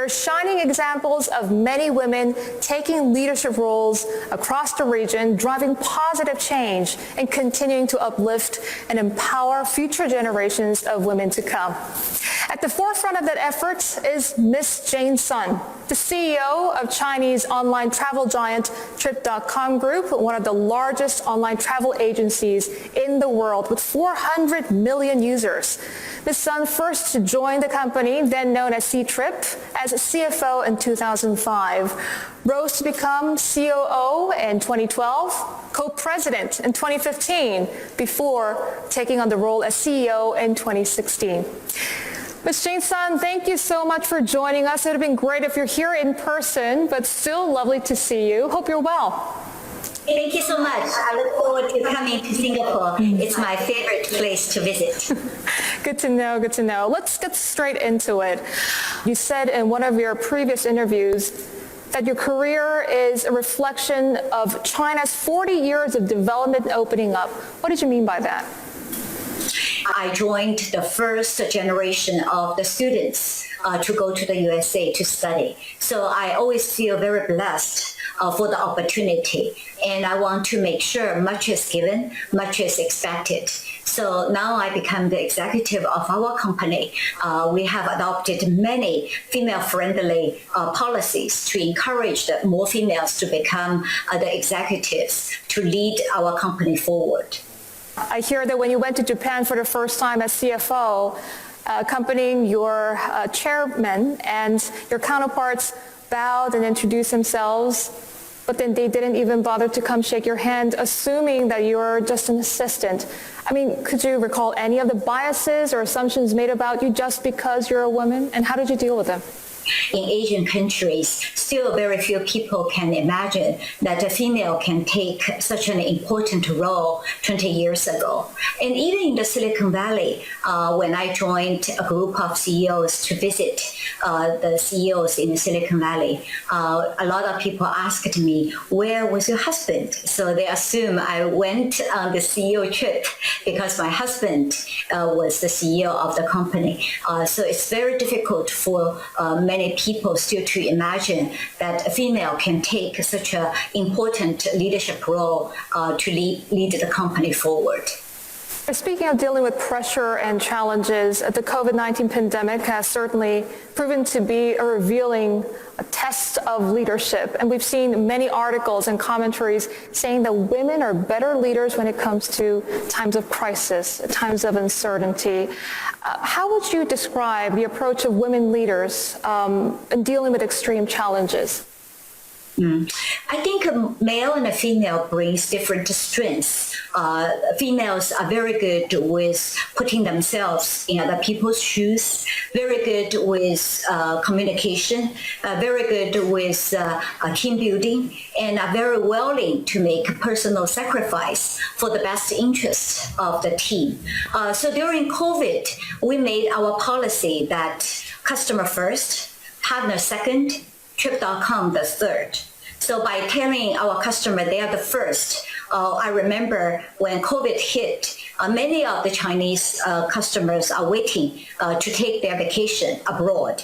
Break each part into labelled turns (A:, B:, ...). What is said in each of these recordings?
A: They're shining examples of many women taking leadership roles across the region, driving positive change and continuing to uplift and empower future generations of women to come. At the forefront of that effort is Miss Jane Sun, the CEO of Chinese online travel giant Trip.com Group, one of the largest online travel agencies in the world with 400 million users. Ms. Sun first joined the company, then known as Ctrip, as CFO in 2005, rose to become COO in 2012, co-president in 2015, before taking on the role as CEO in 2016. Ms. Jane Sun, thank you so much for joining us. It would have been great if you're here in person, but still lovely to see you. Hope you're well.
B: Thank you so much. I look forward to coming to Singapore. It's my favorite place to visit.
A: Good to know, good to know. Let's get straight into it. You said in one of your previous interviews that your career is a reflection of China's 40 years of development and opening up. What did you mean by that?
B: I joined the first generation of the students to go to the USA to study. So I always feel very blessed for the opportunity. And I want to make sure much is given, much is expected. So now I become the executive of our company. We have adopted many female-friendly policies to encourage more females to become the executives to lead our company forward.
A: I hear that when you went to Japan for the first time as CFO, accompanying your chairman and your counterparts bowed and introduced themselves, but then they didn't even bother to come shake your hand, assuming that you're just an assistant. I mean, could you recall any of the biases or assumptions made about you just because you're a woman? And how did you deal with them?
B: In Asian countries, still very few people can imagine that a female can take such an important role 20 years ago. And even in the Silicon Valley, when I joined a group of CEOs to visit the CEOs in the Silicon Valley, a lot of people asked me, where was your husband? So they assume I went on the CEO trip because my husband was the CEO of the company. So it's very difficult for many people still to imagine that a female can take such an important leadership role to lead the company forward.
A: Speaking of dealing with pressure and challenges, the COVID-19 pandemic has certainly proven to be a revealing test of leadership. And we've seen many articles and commentaries saying that women are better leaders when it comes to times of crisis, times of uncertainty. How would you describe the approach of women leaders in dealing with extreme challenges?
B: I think a male and a female brings different strengths. Females are very good with putting themselves in other people's shoes, very good with communication, very good with team building, and are very willing to make personal sacrifice for the best interest of the team. So during COVID, we made our policy that customer first, partner second, Trip.com the third. So by telling our customer they are the first, I remember when COVID hit, many of the Chinese customers are waiting to take their vacation abroad.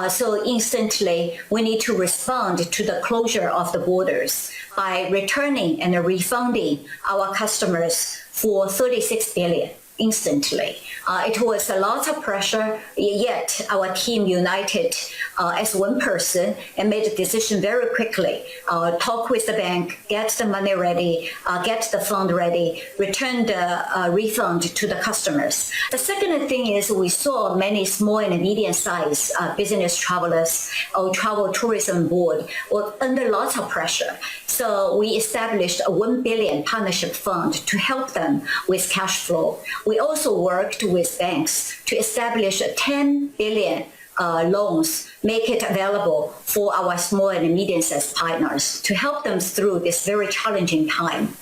B: So instantly, we need to respond to the closure of the borders by returning and refunding our customers for $36 billion. Instantly. It was a lot of pressure, yet our team united as one person and made a decision very quickly. Talk with the bank, get the money ready, get the fund ready, return the refund to the customers. The second thing is we saw many small and medium-sized business travelers or travel tourism board were under lots of pressure. So we established a $1 billion partnership fund to help them with cash flow. We also worked with banks to establish a $10 billion loans, make it available for our small and medium-sized partners to help them through this very challenging time.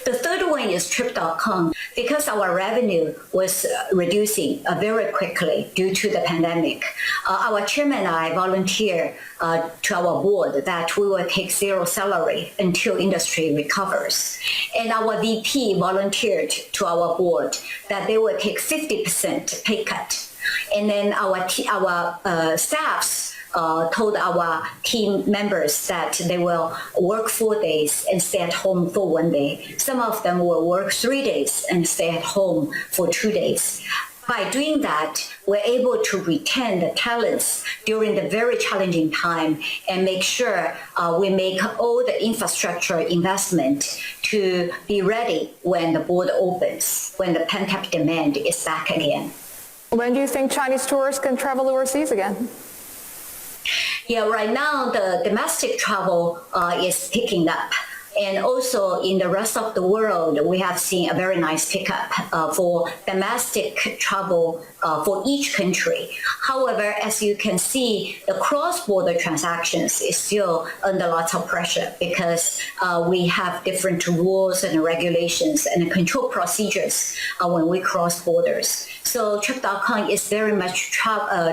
B: The third one is Trip.com. Because our revenue was reducing very quickly due to the pandemic, our chairman and I volunteered to our board that we will take zero salary until industry recovers. And our VP volunteered to our board that they will take 50% pay cut. And then our staffs told our team members that they will work 4 days and stay at home for 1 day. Some of them will work 3 days and stay at home for 2 days. By doing that, we're able to retain the talents during the very challenging time and make sure we make all the infrastructure investment to be ready when the border opens, when the pent-up demand is back again.
A: When do you think Chinese tourists can travel overseas again?
B: Yeah, right now the domestic travel is picking up. And also in the rest of the world, we have seen a very nice pickup for domestic travel for each country. However, as you can see, the cross-border transactions is still under lots of pressure because we have different rules and regulations and control procedures when we cross borders. So Trip.com is very much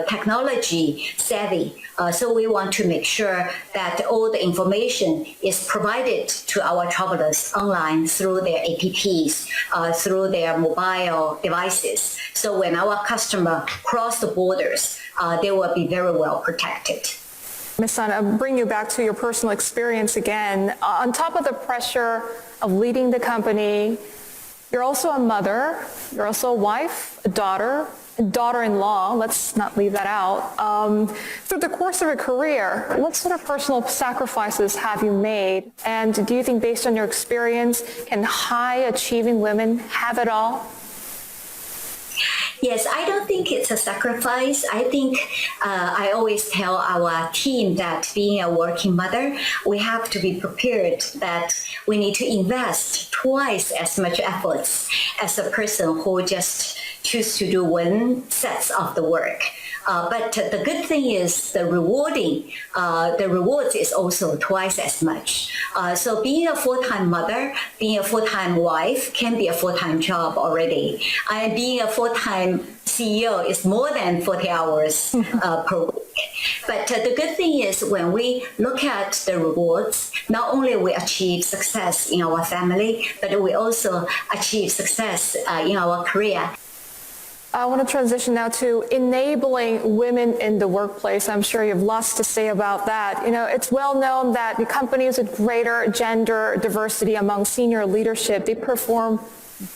B: technology savvy. So we want to make sure that all the information is provided to our travelers online through their apps, through their mobile devices. So when our customer cross the borders, they will be very well protected.
A: Ms. Sun, I'll bring you back to your personal experience again. On top of the pressure of leading the company, you're also a mother, you're also a wife, a daughter-in-law, let's not leave that out. Through the course of your career, what sort of personal sacrifices have you made? And do you think, based on your experience, can high-achieving women have it all?
B: Yes, I don't think it's a sacrifice. I think I always tell our team that being a working mother, we have to be prepared that we need to invest twice as much efforts as a person who just choose to do one set of the work. But the good thing is the rewards is also twice as much. So being a full-time mother, being a full-time wife can be a full-time job already. And being a full-time CEO is more than 40 hours per week. But the good thing is when we look at the rewards, not only we achieve success in our family, but we also achieve success in our career.
A: I want to transition now to enabling women in the workplace. I'm sure you have lots to say about that. You know, it's well known that the companies with greater gender diversity among senior leadership, they perform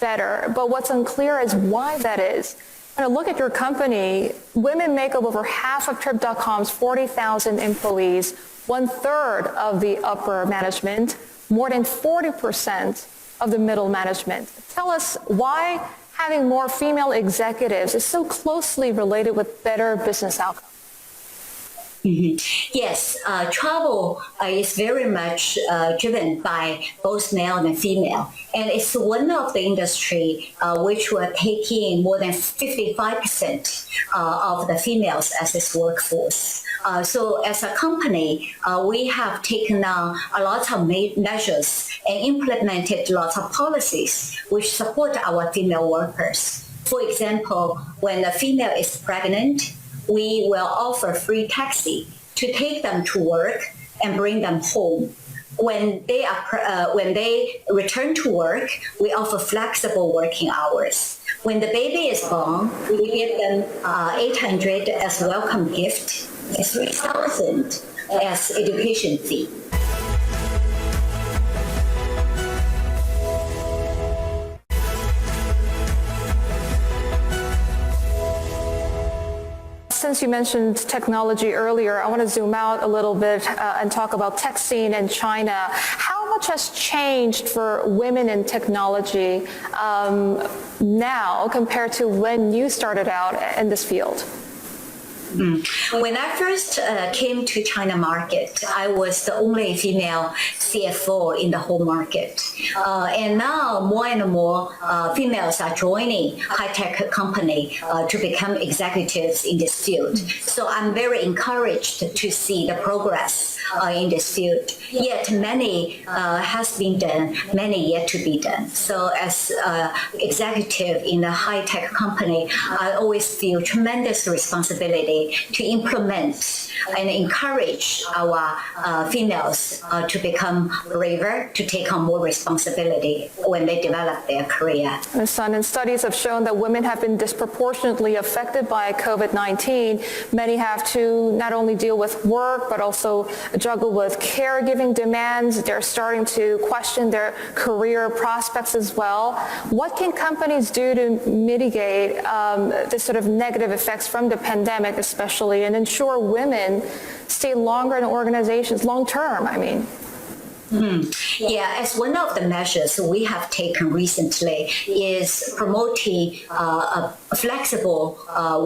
A: better. But what's unclear is why that is. When I look at your company, women make up over half of Trip.com's 40,000 employees, 1/3 of the upper management, more than 40% of the middle management. Tell us why having more female executives is so closely related with better business outcomes.
B: Mm-hmm. Yes, travel is very much driven by both male and female. And it's one of the industry which were taking more than 55% of the females as its workforce. So as a company, we have taken on a lot of measures and implemented lots of policies which support our female workers. For example, when a female is pregnant, we will offer free taxi to take them to work and bring them home. When they return to work, we offer flexible working hours. When the baby is born, we give them $800 as a welcome gift, and $3,000 as education fee.
A: Since you mentioned technology earlier, I want to zoom out a little bit and talk about tech scene in China. How much has changed for women in technology now compared to when you started out in this field?
B: When I first came to China market, I was the only female CFO in the whole market. And now more and more females are joining high-tech company to become executives in this field. So I'm very encouraged to see the progress in this field. Yet many has been done, many yet to be done. So as executive in a high-tech company, I always feel tremendous responsibility to implement and encourage our females to become braver, to take on more responsibility when they develop their career.
A: Ms. Sun, and studies have shown that women have been disproportionately affected by COVID-19. Many have to not only deal with work, but also juggle with caregiving demands. They're starting to question their career prospects as well. What can companies do to mitigate this sort of negative effects from the pandemic, especially, and ensure women stay longer in organizations, long term, I mean?
B: Yeah, as one of the measures we have taken recently is promoting a flexible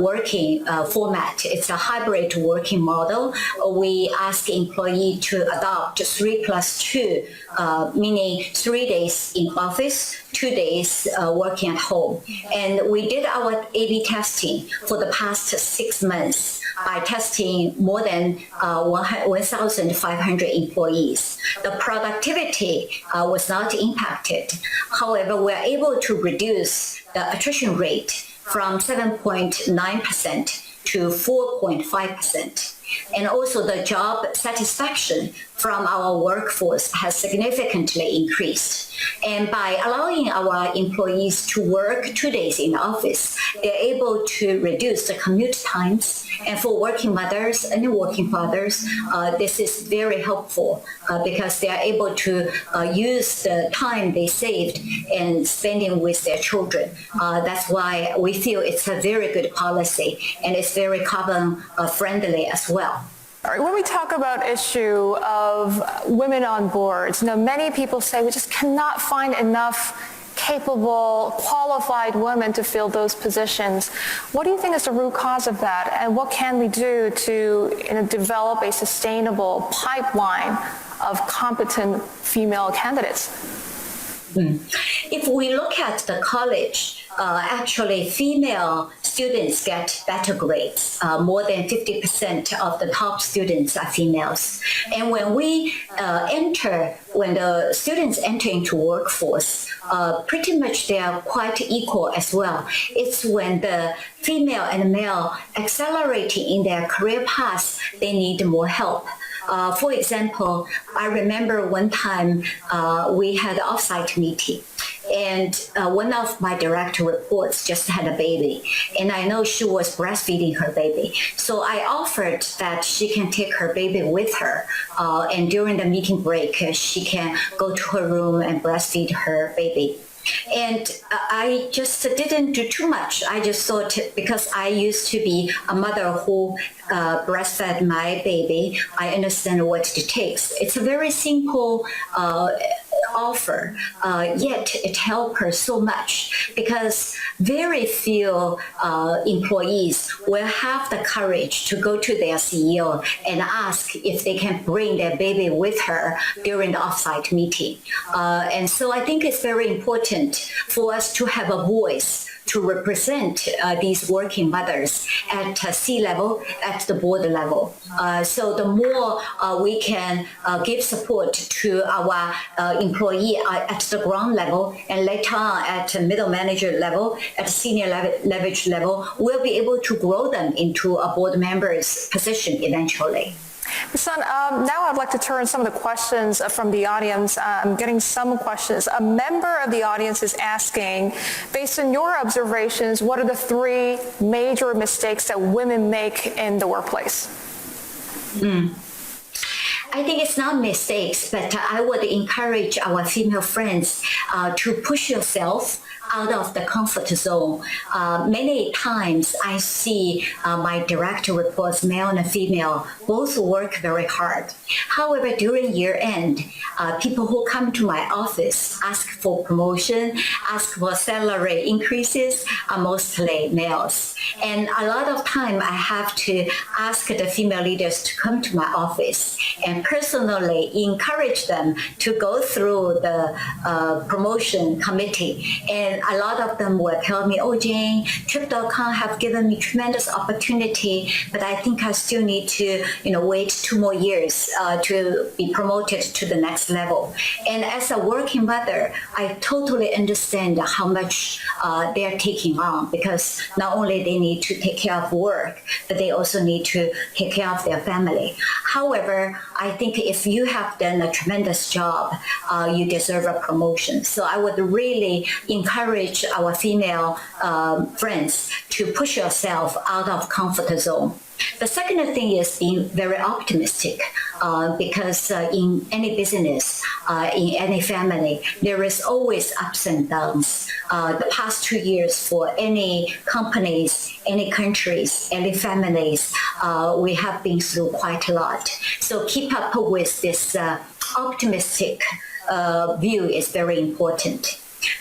B: working format. It's a hybrid working model. We ask employee to adopt 3+2, meaning 3 days in office, 2 days working at home. And we did our A/B testing for the past 6 months by testing more than 1,500 employees. The productivity was not impacted. However, we are able to reduce the attrition rate from 7.9% to 4.5%. And also the job satisfaction from our workforce has significantly increased. And by allowing our employees to work 2 days in the office, they're able to reduce the commute times. And for working mothers and working fathers, this is very helpful because they are able to use the time they saved and spending with their children. That's why we feel it's a very good policy and it's very carbon friendly as well.
A: All right, when we talk about issue of women on boards, many people say we just cannot find enough capable, qualified women to fill those positions. What do you think is the root cause of that, and what can we do to develop a sustainable pipeline of competent female candidates?
B: If we look at the college, actually female students get better grades. More than 50% of the top students are females. And when the students enter into workforce, pretty much they are quite equal as well. It's when the female and male accelerating in their career paths, they need more help. For example, I remember one time we had an offsite meeting, and one of my direct reports just had a baby, and I know she was breastfeeding her baby. So I offered that she can take her baby with her, and during the meeting break, she can go to her room and breastfeed her baby. And I just didn't do too much. I just thought, because I used to be a mother who breastfed my baby, I understand what it takes. It's a very simple offer, yet it helped her so much because very few employees will have the courage to go to their CEO and ask if they can bring their baby with her during the offsite meeting. And so I think it's very important for us to have a voice to represent these working mothers at C-level, at the board level. So the more we can give support to our employee at the ground level and later on at middle manager level, at senior leverage level, we'll be able to grow them into a board member's position eventually.
A: Ms. Sun, now I'd like to turn some of the questions from the audience. I'm getting some questions. A member of the audience is asking, based on your observations, what are the 3 major mistakes that women make in the workplace?
B: I think it's not mistakes, but I would encourage our female friends to push yourself out of the comfort zone. Many times I see my direct reports, male and female, both work very hard. However, during year end, people who come to my office ask for promotion, ask for salary increases are mostly males. And a lot of time I have to ask the female leaders to come to my office and personally encourage them to go through the promotion committee. And a lot of them will tell me, oh, Jane, Trip.com have given me tremendous opportunity, but I think I still need to, wait 2 more years to be promoted to the next level. And as a working mother, I totally understand how much they're taking on, because not only they need to take care of work, but they also need to take care of their family. However, I think if you have done a tremendous job, you deserve a promotion. So I would really encourage our female friends to push yourself out of comfort zone. The second thing is being very optimistic, because in any business, in any family, there is always ups and downs. The past 2 years for any companies, any countries, any families, we have been through quite a lot. So keep up with this optimistic view is very important.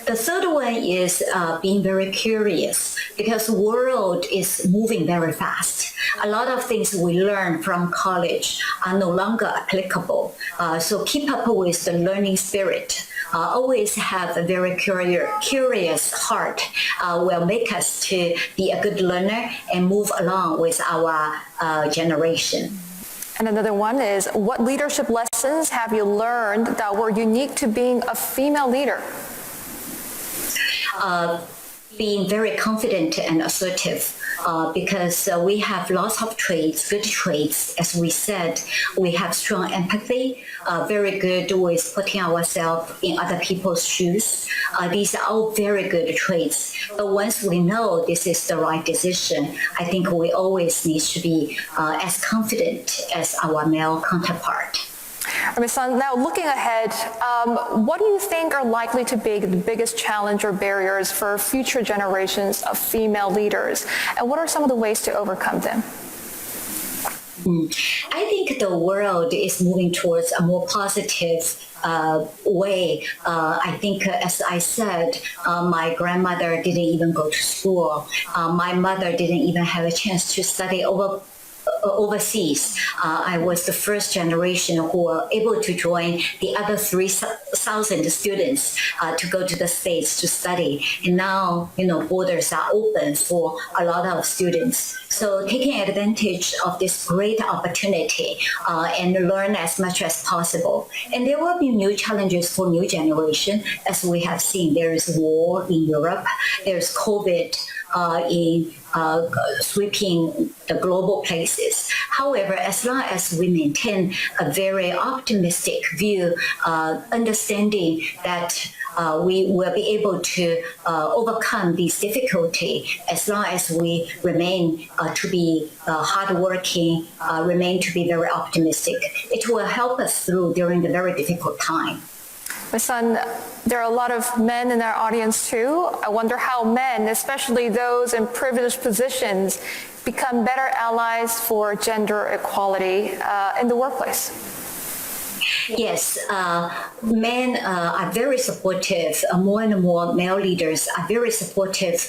B: The third one is being very curious, because the world is moving very fast. A lot of things we learn from college are no longer applicable. So keep up with the learning spirit. Always have a very curious heart will make us to be a good learner and move along with our generation.
A: And another one is, what leadership lessons have you learned that were unique to being a female leader?
B: Being very confident and assertive, because we have lots of traits, good traits. As we said, we have strong empathy, very good with putting ourselves in other people's shoes. These are all very good traits. But once we know this is the right decision, I think we always need to be as confident as our male counterpart.
A: Ms. Sun, now looking ahead, what do you think are likely to be the biggest challenge or barriers for future generations of female leaders? And what are some of the ways to overcome them?
B: I think the world is moving towards a more positive way. I think, as I said, my grandmother didn't even go to school. My mother didn't even have a chance to study overseas. I was the first generation who were able to join the other 3,000 students to go to the States to study. And now, borders are open for a lot of students. So taking advantage of this great opportunity and learn as much as possible. And there will be new challenges for new generation. As we have seen, there is war in Europe. There's COVID in sweeping the global places. However, as long as we maintain a very optimistic view, understanding that we will be able to overcome these difficulties, as long as we remain to be hardworking, remain to be very optimistic, it will help us through during the very difficult time.
A: Ms. Sun, there are a lot of men in our audience too. I wonder how men, especially those in privileged positions, become better allies for gender equality in the workplace.
B: Yes, men are very supportive. More and more male leaders are very supportive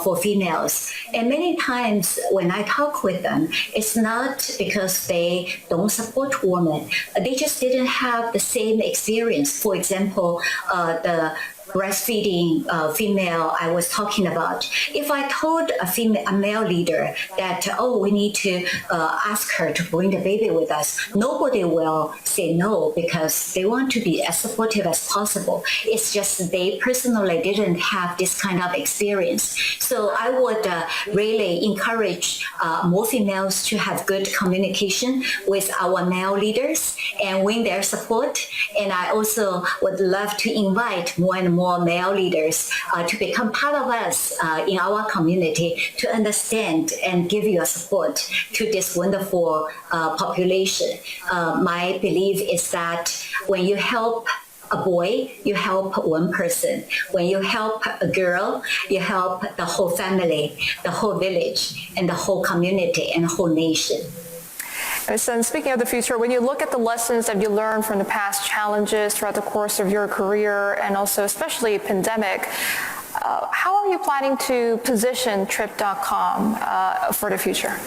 B: for females. And many times when I talk with them, it's not because they don't support women. They just didn't have the same experience. For example, the breastfeeding female I was talking about. If I told a male leader that, we need to ask her to bring the baby with us, nobody will say no, because they want to be as supportive as possible. It's just they personally didn't have this kind of experience. So I would really encourage more females to have good communication with our male leaders and win their support. And I also would love to invite more and more male leaders to become part of us in our community, to understand and give your support to this wonderful population. My belief is that when you help a boy, you help one person. When you help a girl, you help the whole family, the whole village, and the whole community and the whole nation.
A: So speaking of the future, when you look at the lessons that you learned from the past challenges throughout the course of your career, and also especially pandemic, how are you planning to position Trip.com for the future?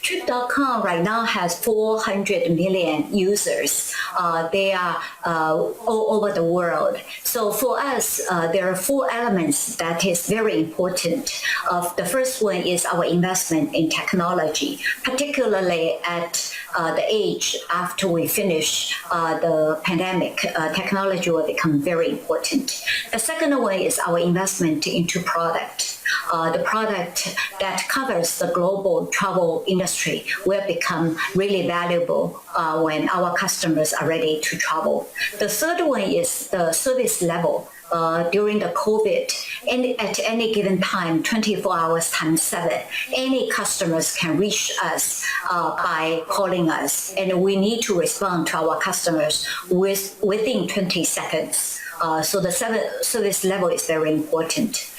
B: Trip.com right now has 400 million users. They are all over the world. So for us, there are four elements that is very important. The first one is our investment in technology, particularly at the age after we finish the pandemic. Technology will become very important. The second one is our investment into product. The product that covers the global travel industry will become really valuable when our customers are ready to travel. The third one is the service level. During the COVID, at any given time, 24 hours times 7, any customers can reach us by calling us, and we need to respond to our customers within 20 seconds. So the service level is very important.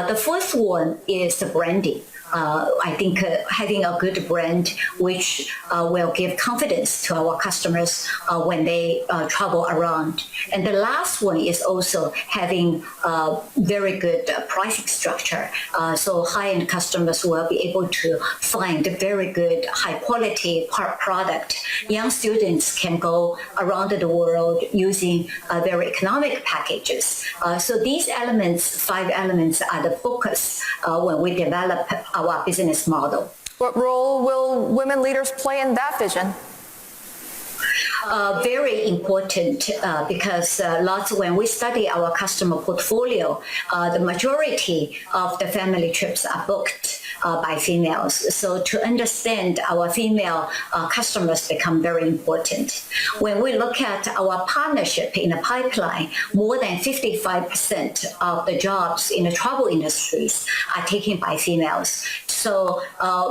B: The fourth one is the branding. I think having a good brand which will give confidence to our customers when they travel around. And the last one is also having a very good pricing structure. So high-end customers will be able to find a very good, high-quality product. Young students can go around the world using very economic packages. So these elements, 5 elements, are the focus when we develop our business model.
A: What role will women leaders play in that vision?
B: Very important because when we study our customer portfolio, the majority of the family trips are booked by females. So to understand our female customers become very important. When we look at our partnership in the pipeline, more than 55% of the jobs in the travel industries are taken by females. So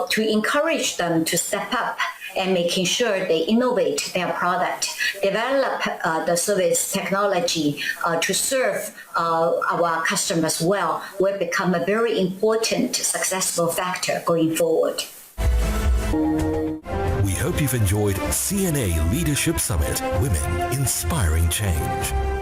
B: to encourage them to step up and making sure they innovate their product, develop the service technology to serve our customers well, will become a very important successful factor going forward.
C: We hope you've enjoyed CNA Leadership Summit, Women Inspiring Change.